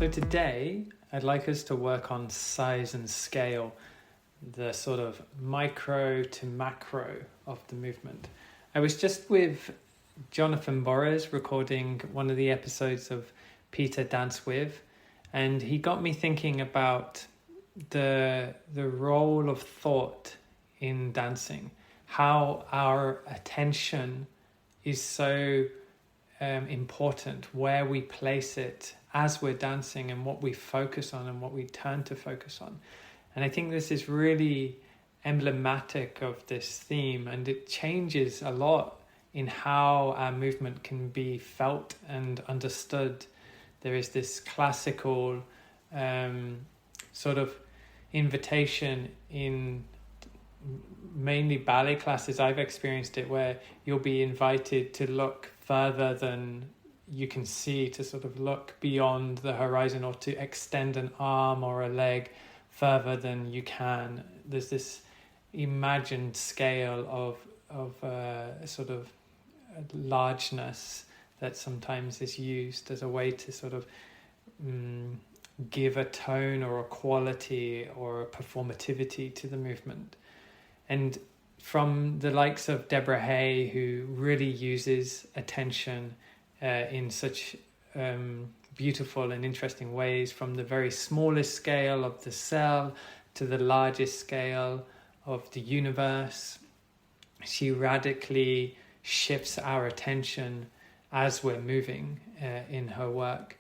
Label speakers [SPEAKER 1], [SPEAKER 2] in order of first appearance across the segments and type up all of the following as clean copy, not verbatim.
[SPEAKER 1] So today, I'd like us to work on size and scale, the sort of micro to macro of the movement. I was just with Jonathan Borres recording one of the episodes of Ep8 Dance with, and he got me thinking about the role of thought in dancing, how our attention is so important, where we place it as we're dancing and what we focus on and what we turn to focus on. And I think this is really emblematic of this theme, and it changes a lot in how our movement can be felt and understood. There is this classical sort of invitation in mainly ballet classes. I've experienced it where you'll be invited to look further than you can see, to sort of look beyond the horizon, or to extend an arm or a leg further than you can. There's this imagined scale of sort of largeness that sometimes is used as a way to sort of give a tone or a quality or a performativity to the movement. And from the likes of Deborah Hay, who really uses attention in such beautiful and interesting ways, from the very smallest scale of the cell to the largest scale of the universe, she radically shifts our attention as we're moving in her work.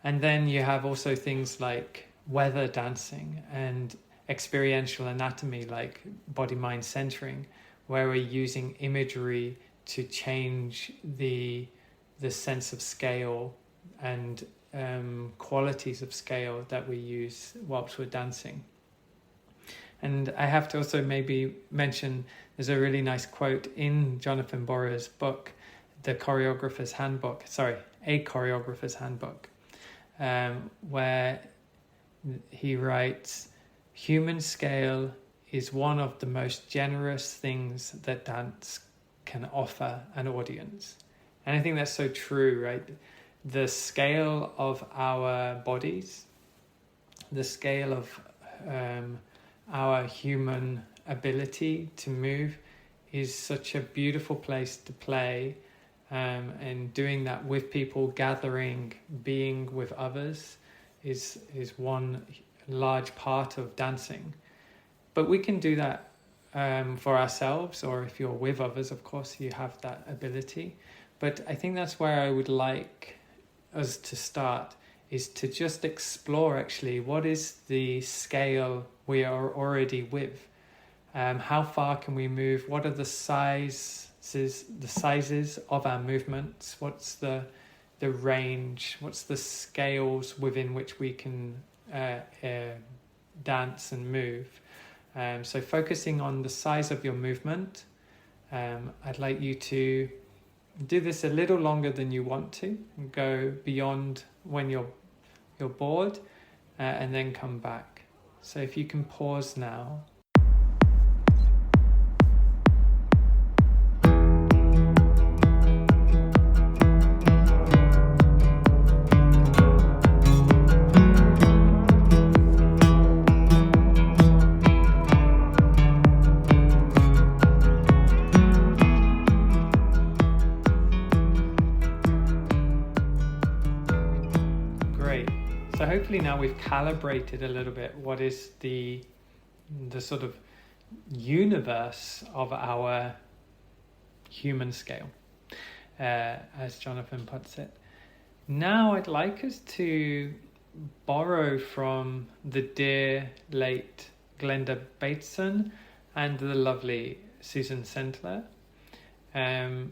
[SPEAKER 1] And then you have also things like weather dancing and experiential anatomy, like body-mind centering, where we're using imagery to change the sense of scale and qualities of scale that we use whilst we're dancing. And I have to also maybe mention, there's a really nice quote in Jonathan Borres' book, A Choreographer's Handbook, where he writes, "Human scale is one of the most generous things that dance can offer an audience." And I think that's so true, right? The scale of our bodies, the scale of our human ability to move is such a beautiful place to play, and doing that with people, gathering, being with others is one large part of dancing. But we can do that for ourselves, or if you're with others, of course, you have that ability. But I think that's where I would like us to start, is to just explore actually what is the scale we are already with. How far can we move? What are the sizes of our movements? What's the range? What's the scales within which we can dance and move? So focusing on the size of your movement, I'd like you to do this a little longer than you want to, and go beyond when you're bored, and then come back. So if you can pause now. So hopefully now we've calibrated a little bit what is the sort of universe of our human scale, as Jonathan puts it. Now I'd like us to borrow from the dear late Glenda Batson and the lovely Susan Sentler, and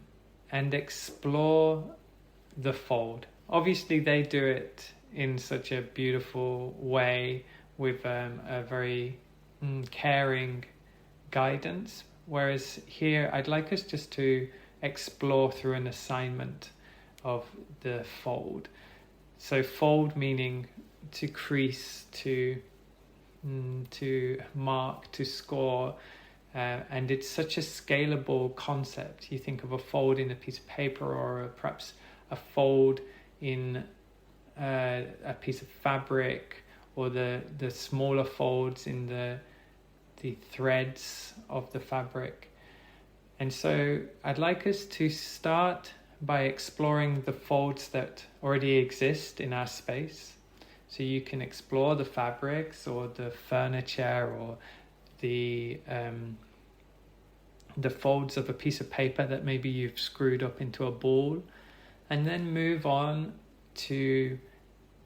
[SPEAKER 1] explore the fold. Obviously they do it in such a beautiful way, with a very caring guidance. Whereas here, I'd like us just to explore through an assignment of the fold. So fold meaning to crease, to mark, to score. And it's such a scalable concept. You think of a fold in a piece of paper, or perhaps a fold in a piece of fabric, or the smaller folds in the threads of the fabric. And so I'd like us to start by exploring the folds that already exist in our space. So you can explore the fabrics or the furniture or the folds of a piece of paper that maybe you've screwed up into a ball, and then move on to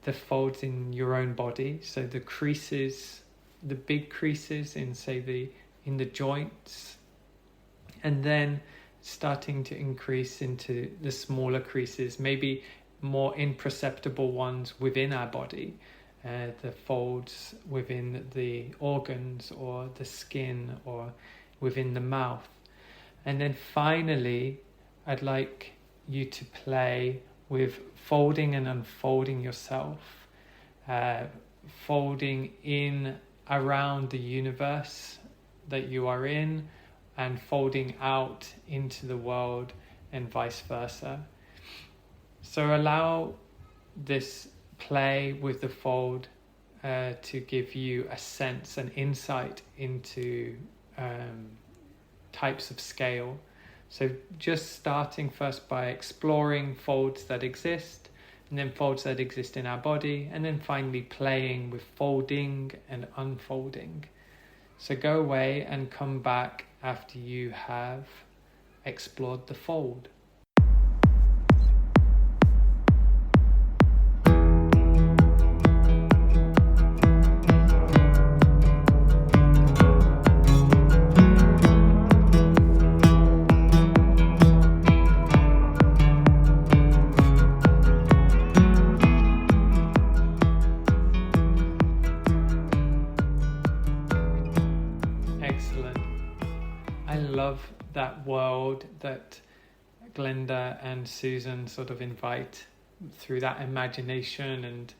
[SPEAKER 1] the folds in your own body. So the creases, the big creases in, say, in the joints, and then starting to increase into the smaller creases, maybe more imperceptible ones within our body, the folds within the organs or the skin or within the mouth. And then finally, I'd like you to play with folding and unfolding yourself, folding in around the universe that you are in, and folding out into the world, and vice versa. So allow this play with the fold to give you a sense, an insight into types of scale. So just starting first by exploring folds that exist, and then folds that exist in our body, and then finally playing with folding and unfolding. So go away and come back after you have explored the fold. That world that Glenda and Susan sort of invite through that imagination, and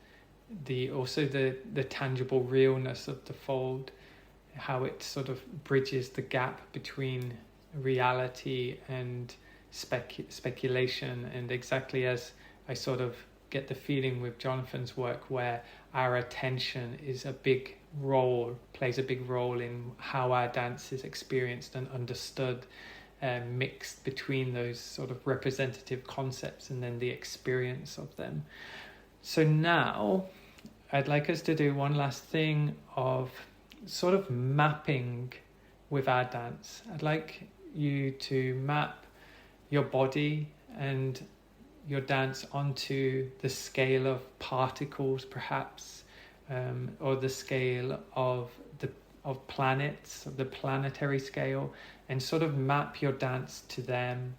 [SPEAKER 1] also the tangible realness of the fold, how it sort of bridges the gap between reality and speculation. And exactly as I sort of get the feeling with Jonathan's work, where our attention plays a big role in how our dance is experienced and understood, mixed between those sort of representative concepts and then the experience of them. So now I'd like us to do one last thing of sort of mapping with our dance. I'd like you to map your body and your dance onto the scale of particles, perhaps, or the scale of planets, the planetary scale, and sort of map your dance to them.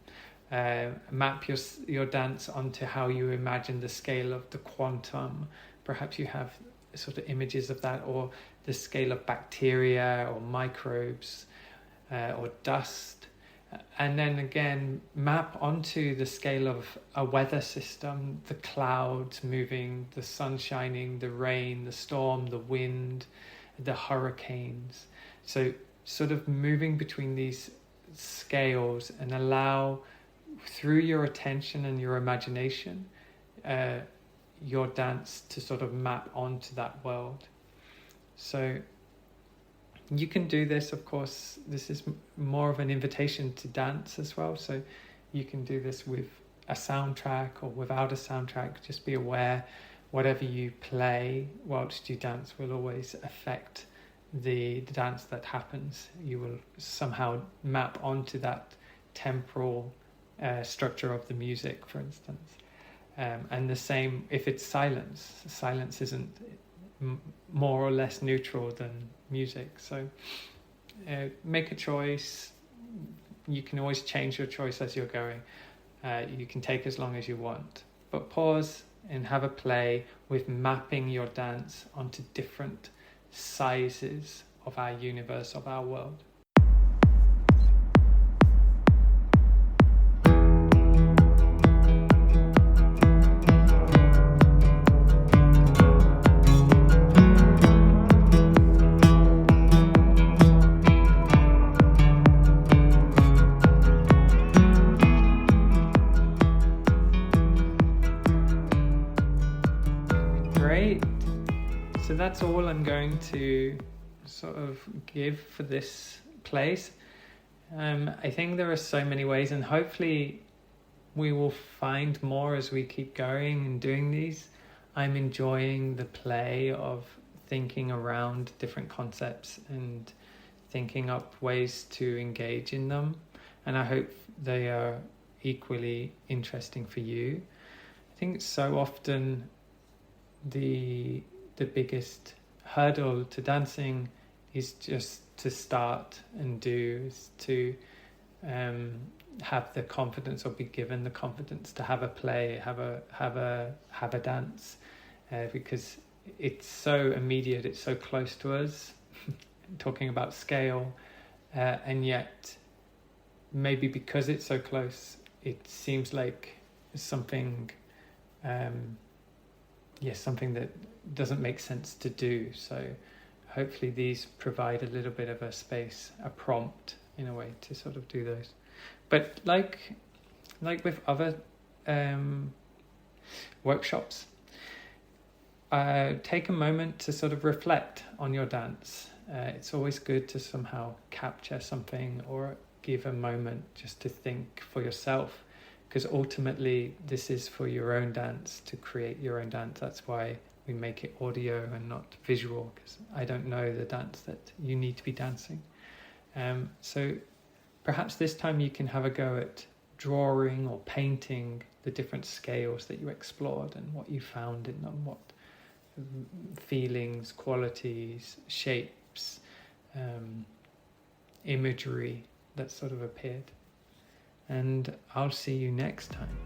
[SPEAKER 1] Map your dance onto how you imagine the scale of the quantum. Perhaps you have sort of images of that, or the scale of bacteria or microbes or dust. And then again, map onto the scale of a weather system, the clouds moving, the sun shining, the rain, the storm, the wind, the hurricanes. So sort of moving between these scales, and allow, through your attention and your imagination, your dance to sort of map onto that world. So you can do this, of course. This is more of an invitation to dance as well. So you can do this with a soundtrack or without a soundtrack. Just be aware, whatever you play whilst you dance will always affect the dance that happens. You will somehow map onto that temporal structure of the music, for instance. And the same if it's silence. Silence isn't more or less neutral than music. So make a choice. You can always change your choice as you're going. You can take as long as you want, but pause and have a play with mapping your dance onto different sizes of our universe, of our world. that's all I'm going to sort of give for this place. I think there are so many ways, and hopefully we will find more as we keep going and doing these. I'm enjoying the play of thinking around different concepts and thinking up ways to engage in them, and I hope they are equally interesting for you. I think so often the biggest hurdle to dancing is just to start and do, is to have the confidence, or be given the confidence to have a play, have a dance, because it's so immediate, it's so close to us. Talking about scale, and yet maybe because it's so close, it seems like something something that doesn't make sense to do. So hopefully these provide a little bit of a space, a prompt in a way to sort of do those. But like with other workshops, take a moment to sort of reflect on your dance. It's always good to somehow capture something or give a moment just to think for yourself, because ultimately this is for your own dance, to create your own dance. That's why we make it audio and not visual, because I don't know the dance that you need to be dancing. So perhaps this time you can have a go at drawing or painting the different scales that you explored and what you found in them, what feelings, qualities, shapes, imagery that sort of appeared. And I'll see you next time.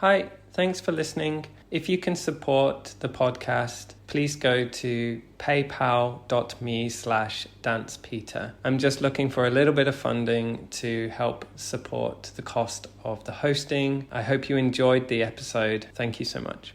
[SPEAKER 1] Hi, thanks for listening. If you can support the podcast, please go to paypal.me/dancepeter. I'm just looking for a little bit of funding to help support the cost of the hosting. I hope you enjoyed the episode. Thank you so much.